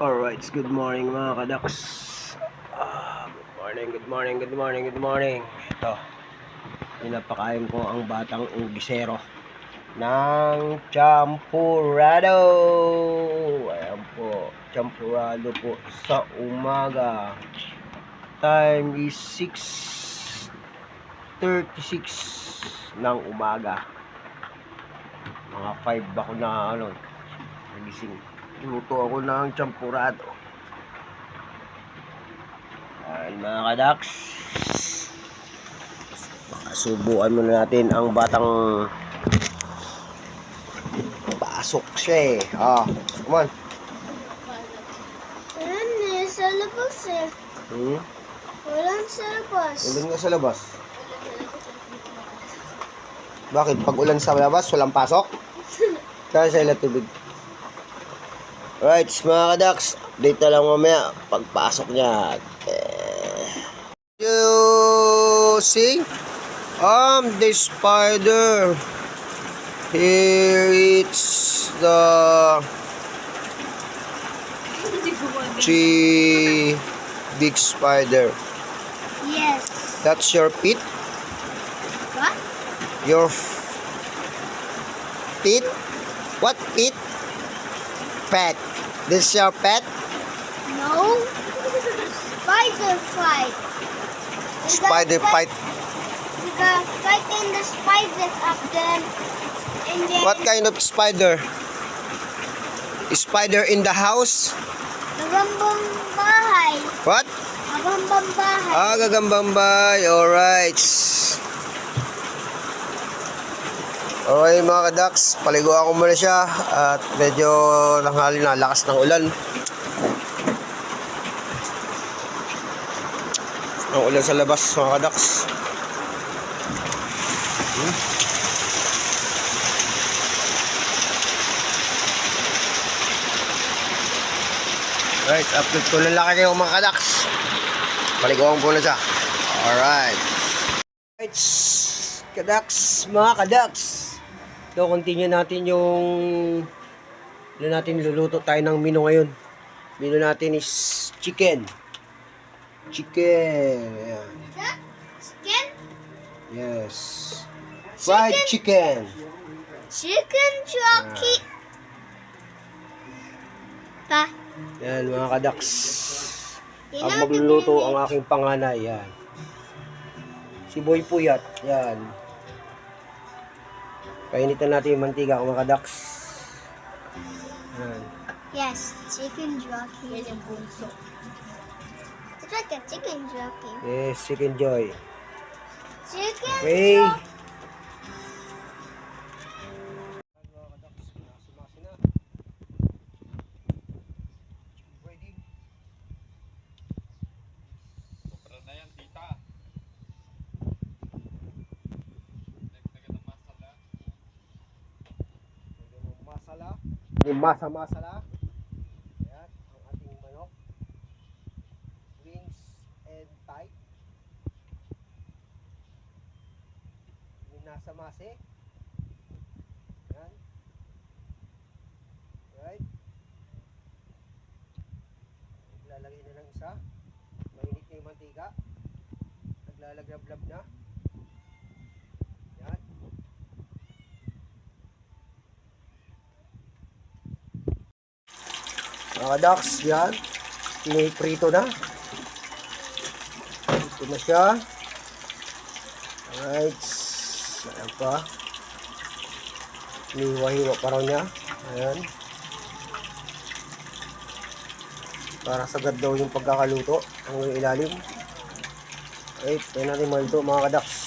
Alright, good morning mga kadaks. Good morning. Ito, pinapakain ko ang batang unggisero ng champurado. Ayan po, champurado po sa umaga. Time is 6:36 ng umaga. Mga 5 ako na nagising. Luto ako ng champurado. Ayan mga kadaks. Subukan muna natin ang batang pasok siya eh. Come on. Ayan eh, sa labas eh. Walang sa labas. Ulan nga sa labas. Bakit? Pag ulan sa labas, walang pasok? Kaya sa ilang tubig. Alright, mga kadaks. Update na lang mamaya pagpasok niya. You see? The spider. Here it's the big spider. Yes. That's your pet? What? Your pet? What pet? Pet. This is your pet? No. Spider fight. Spider fight. The fighting the spider up then. And then What kind of spider? Spider in the house? Gagambang bahay. What? Gagambang bahay. Gagambambay. Alright. Okay mga kadaks, paligo ako muna siya at medyo nanghali na lakas ng ulan. Ang ulan sa labas mga kadaks. Alright, update ko lang laki kayo mga kadaks. Paliguan ko na siya. Alright. Alright, kadaks, mga kadaks. So, continue natin yung luluto tayo ng menu ngayon. Menu natin is chicken. Ayan. Chicken? Yes. Fried chicken. Chicken jockey. Pa. Yan mga kadaks. Ang magluluto ang aking panganay. Yan. Si Boy Puyat. Yan. Painitan natin yung mantika mga kadaks. Yan. Yes, chicken jockey. Yan yung bunso. It's like a chicken jockey. Yes, chicken joy. Chicken Okay. jockey. Masa-masala. Ayan, ang ating manok. Wings and thigh. Minasa-mase. Ayan. Right. Lalagay na ng isa. Mainit na yung mantika. Naglalaglab-lab na. Ayan. Mga ducks, yan. Piniprito na. Ito na siya. Alright. Ayan pa. Hiniwa-hiwa pa raw niya. Ayan. Para sagad daw yung pagkakaluto. Ang ilalim. Alright. Tayo natin maluto mga kaducks.